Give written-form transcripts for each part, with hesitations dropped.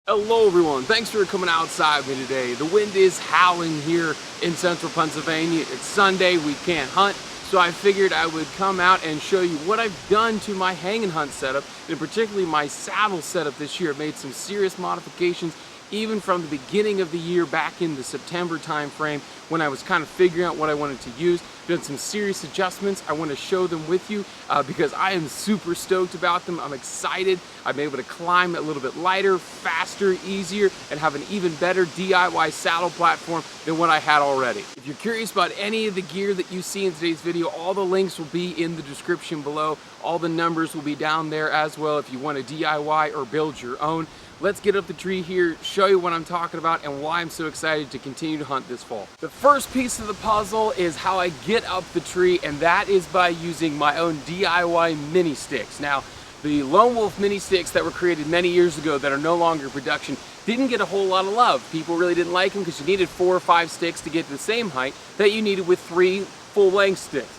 Hello everyone, thanks for coming outside with me today. The wind is howling here in central Pennsylvania. It's Sunday, we can't hunt, so I figured I would come out and show you what I've done to my hang and hunt setup, and particularly my saddle setup this year. I've made some serious modifications even from the beginning of the year back in the September time frame when I was kind of figuring out what I wanted to use. Done some serious adjustments. I want to show them with you because I am super stoked about them. I'm excited. I'm able to climb a little bit lighter, faster, easier, and have an even better DIY saddle platform than what I had already. If you're curious about any of the gear that you see in today's video, all the links will be in the description below. All the numbers will be down there as well if you want to DIY or build your own. Let's get up the tree here, show you what I'm talking about and why I'm so excited to continue to hunt this fall. The first piece of the puzzle is how I get up the tree, and that is by using my own DIY mini sticks. Now, the Lone Wolf mini sticks that were created many years ago that are no longer in production didn't get a whole lot of love. People really didn't like them because you needed 4 or 5 sticks to get to the same height that you needed with 3 full-length sticks.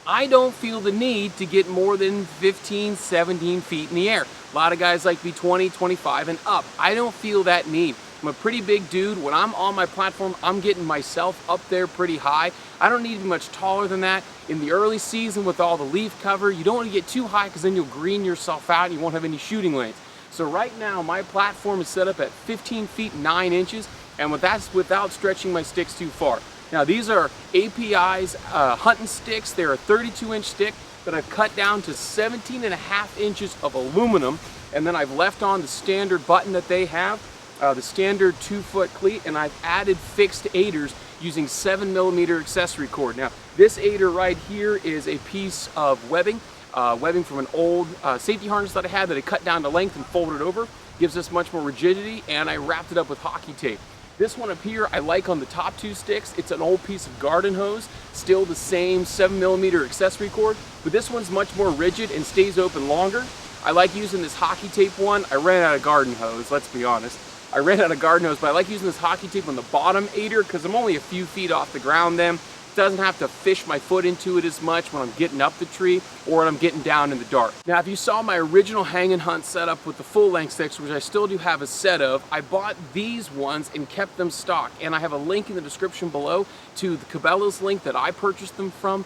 I don't feel the need to get more than 15, 17 feet in the air. A lot of guys like to be 20, 25 and up. I don't feel that need. I'm a pretty big dude. When I'm on my platform, I'm getting myself up there pretty high. I don't need to be much taller than that. In the early season with all the leaf cover, you don't want to get too high because then you'll green yourself out and you won't have any shooting lanes. So right now, my platform is set up at 15 feet 9 inches, and that's without stretching my sticks too far. Now these are API's hunting sticks. They're a 32-inch stick that I've cut down to 17.5 inches of aluminum, and then I've left on the standard button that they have, the standard 2-foot cleat, and I've added fixed aiders using 7mm accessory cord. Now this aider right here is a piece of webbing from an old safety harness that I had that I cut down to length and folded over. Gives us much more rigidity, and I wrapped it up with hockey tape. This one up here I like on the top 2 sticks. It's an old piece of garden hose, still the same 7mm accessory cord, but this one's much more rigid and stays open longer. I like using this hockey tape one. I ran out of garden hose, let's be honest. I ran out of garden hose, but I like using this hockey tape on the bottom aider because I'm only a few feet off the ground then. Doesn't have to fish my foot into it as much when I'm getting up the tree or when I'm getting down in the dark. Now, if you saw my original hang and hunt setup with the full length sticks, which I still do have a set of, I bought these ones and kept them stock. And I have a link in the description below to the Cabela's link that I purchased them from.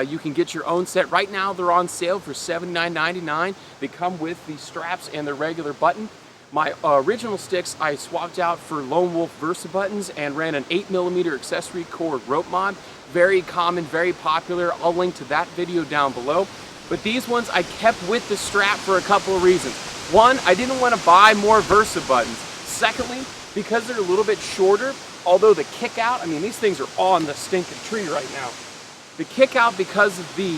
You can get your own set. Right now, they're on sale for $79.99. They come with the straps and the regular button. My original sticks I swapped out for Lone Wolf Versa buttons and ran an 8mm accessory cord rope mod. Very common, very popular. I'll link to that video down below. But these ones I kept with the strap for a couple of reasons. One, I didn't want to buy more Versa buttons. Secondly, because they're a little bit shorter, although the kick out, I mean, these things are on the stinking tree right now. The kick out, because of the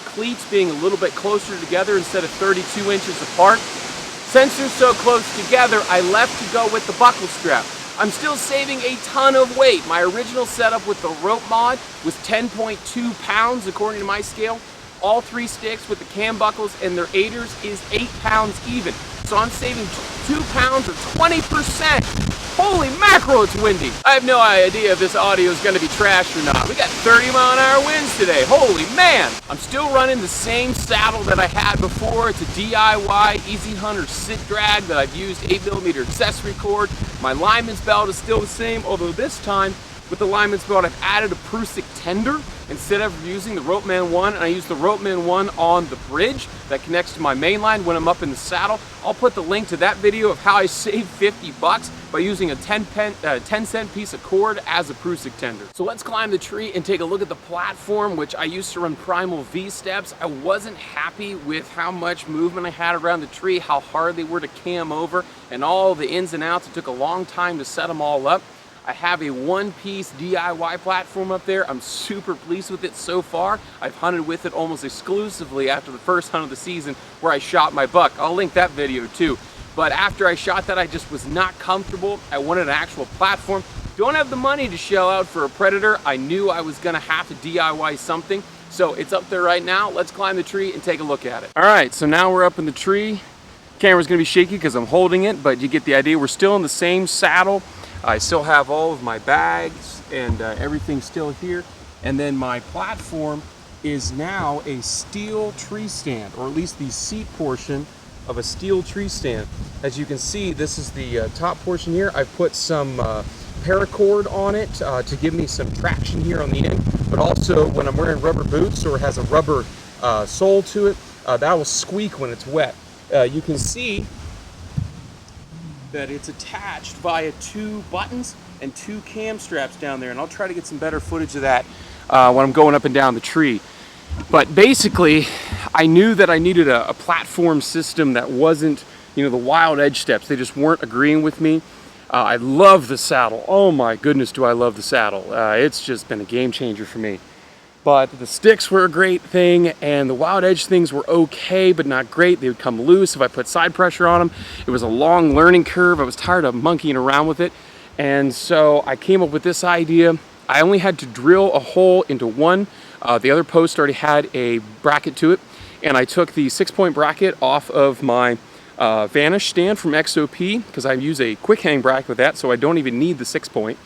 cleats being a little bit closer together instead of 32 inches apart, since they're so close together, I left to go with the buckle strap. I'm still saving a ton of weight. My original setup with the rope mod was 10.2 pounds according to my scale. All 3 sticks with the cam buckles and their aiders is 8 pounds even. So I'm saving 2 pounds or 20%. Holy mackerel, it's windy. I have no idea if this audio is gonna be trash or not. We got 30-mile-an-hour winds today. Holy man. I'm still running the same saddle that I had before. It's a DIY Easy Hunter sit drag that I've used 8mm accessory cord. My lineman's belt is still the same, although this time with the lineman's belt I've added a Prusik tender instead of using the Ropeman 1, and I use the Ropeman 1 on the bridge that connects to my main line when I'm up in the saddle. I'll put the link to that video of how I saved 50 bucks by using a 10-cent piece of cord as a Prusik tender. So let's climb the tree and take a look at the platform, which I used to run Primal V steps. I wasn't happy with how much movement I had around the tree, how hard they were to cam over, and all the ins and outs. It took a long time to set them all up. I have a 1-piece DIY platform up there. I'm super pleased with it so far. I've hunted with it almost exclusively after the first hunt of the season where I shot my buck. I'll link that video too. But after I shot that, I just was not comfortable. I wanted an actual platform. Don't have the money to shell out for a Predator. I knew I was gonna have to DIY something. So it's up there right now. Let's climb the tree and take a look at it. All right, so now we're up in the tree. Camera's gonna be shaky because I'm holding it, but you get the idea. We're still in the same saddle. I still have all of my bags and everything still here. And then my platform is now a steel tree stand, or at least the seat portion of a steel tree stand. As you can see, this is the top portion here. I've put some paracord on it to give me some traction here on the end, but also when I'm wearing rubber boots or has a rubber sole to it, that will squeak when it's wet. You can see that it's attached via 2 buttons and 2 cam straps down there, and I'll try to get some better footage of that when I'm going up and down the tree. But basically, I knew that I needed a platform system that wasn't, you know, the wild edge steps. They just weren't agreeing with me. I love the saddle. Oh my goodness, do I love the saddle. It's just been a game changer for me. But the sticks were a great thing, and the wild edge things were okay, but not great. They would come loose if I put side pressure on them. It was a long learning curve. I was tired of monkeying around with it. And so I came up with this idea. I only had to drill a hole into one. The other post already had a bracket to it. And I took the 6-point bracket off of my Vanish stand from XOP, because I use a quick hang bracket with that, so I don't even need the 6-point.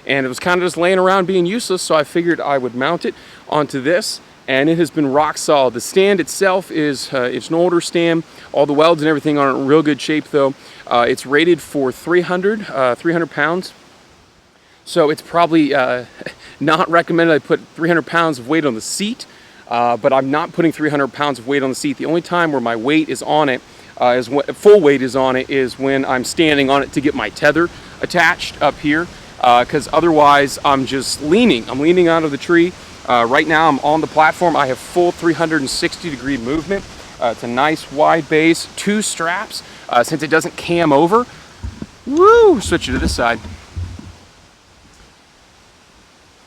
And it was kind of just laying around being useless, so I figured I would mount it onto this, and it has been rock solid. The stand itself is it's an older stand. All the welds and everything are in real good shape though. It's rated for 300 pounds. So it's probably not recommended I put 300 pounds of weight on the seat, but I'm not putting 300 pounds of weight on the seat. The only time where my weight is on it, full weight is on it, is when I'm standing on it to get my tether attached up here. Because otherwise I'm just leaning. I'm leaning out of the tree. Right now I'm on the platform. I have full 360-degree movement. It's a nice wide base, 2 straps. Since it doesn't cam over, woo, switch it to this side.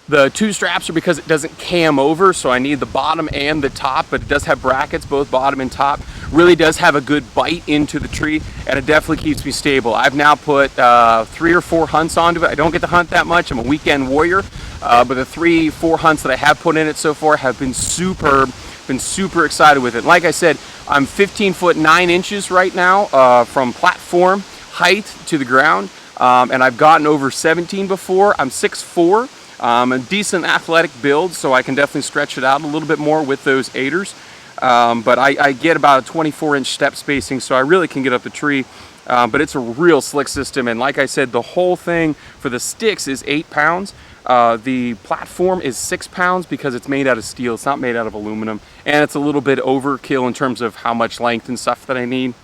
The 2 straps are because it doesn't cam over, so I need the bottom and the top, but it does have brackets, both bottom and top. Really does have a good bite into the tree, and it definitely keeps me stable. I've now put 3 or 4 hunts onto it. I don't get to hunt that much. I'm a weekend warrior, but the 3-4 hunts that I have put in it so far have been superb. Been super excited with it. Like I said, I'm 15 foot 9 inches right now from platform height to the ground, and I've gotten over 17 before. I'm 6'4". A decent athletic build, so I can definitely stretch it out a little bit more with those aiders. But I get about a 24-inch step spacing, so I really can get up the tree. But it's a real slick system, and like I said, the whole thing for the sticks is 8 pounds. The platform is 6 pounds because it's made out of steel. It's not made out of aluminum, and it's a little bit overkill in terms of how much length and stuff that I need.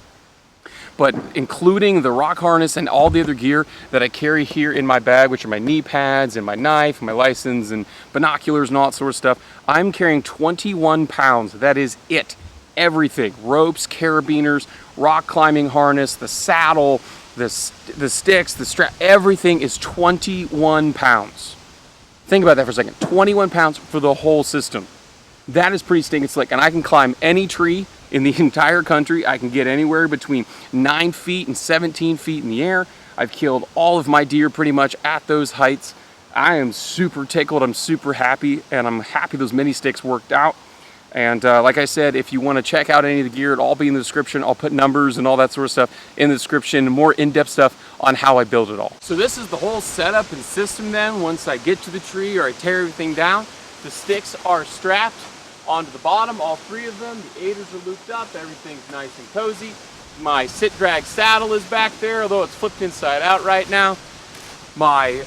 But including the rock harness and all the other gear that I carry here in my bag, which are my knee pads and my knife, and my license and binoculars and all that sort of stuff, I'm carrying 21 pounds. That is it. Everything. Ropes, carabiners, rock climbing harness, the saddle, the sticks, the strap, everything is 21 pounds. Think about that for a second. 21 pounds for the whole system. That is pretty stinking slick, and I can climb any tree in the entire country. I can get anywhere between 9 feet and 17 feet in the air. I've killed all of my deer pretty much at those heights. I am super tickled, I'm super happy, and I'm happy those mini sticks worked out. And like I said, if you want to check out any of the gear, it'll all be in the description. I'll put numbers and all that sort of stuff in the description, more in-depth stuff on how I build it all. So this is the whole setup and system then. Once I get to the tree or I tear everything down, the sticks are strapped onto the bottom, all 3 of them. The aiders are looped up, everything's nice and cozy. My sit drag saddle is back there, although it's flipped inside out right now. My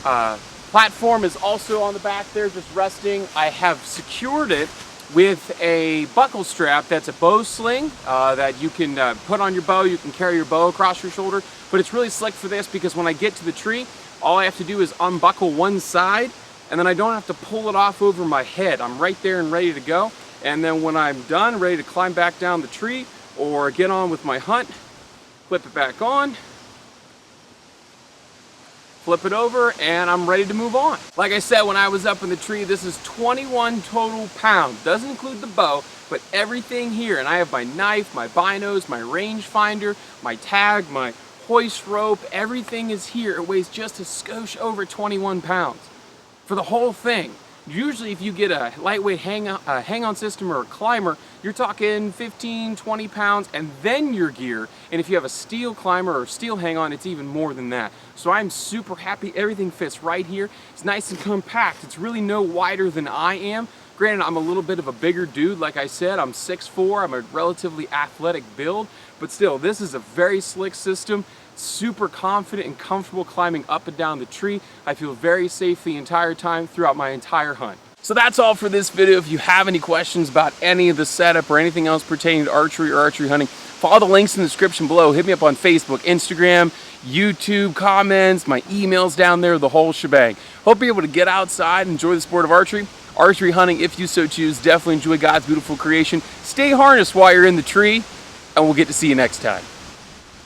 platform is also on the back there, just resting. I have secured it with a buckle strap that's a bow sling that you can put on your bow. You can carry your bow across your shoulder, but it's really slick for this because when I get to the tree, all I have to do is unbuckle one side, and then I don't have to pull it off over my head. I'm right there and ready to go. And then when I'm done, ready to climb back down the tree or get on with my hunt, flip it back on, flip it over, and I'm ready to move on. Like I said, when I was up in the tree, this is 21 total pounds. Doesn't include the bow, but everything here. And I have my knife, my binos, my rangefinder, my tag, my hoist rope, everything is here. It weighs just a skosh over 21 pounds for the whole thing. Usually if you get a lightweight hang-on system or a climber, you're talking 15, 20 pounds and then your gear. And if you have a steel climber or steel hang-on, it's even more than that. So I'm super happy. Everything fits right here. It's nice and compact. It's really no wider than I am. Granted, I'm a little bit of a bigger dude. Like I said, I'm 6'4". I'm a relatively athletic build, but still, this is a very slick system. Super confident and comfortable climbing up and down the tree. I feel very safe the entire time throughout my entire hunt. So that's all for this video. If you have any questions about any of the setup or anything else pertaining to archery or archery hunting, follow the links in the description below. Hit me up on Facebook, Instagram, YouTube, comments, my email's down there, the whole shebang. Hope you're able to get outside and enjoy the sport of archery. Archery hunting, if you so choose. Definitely enjoy God's beautiful creation. Stay harnessed while you're in the tree, and we'll get to see you next time.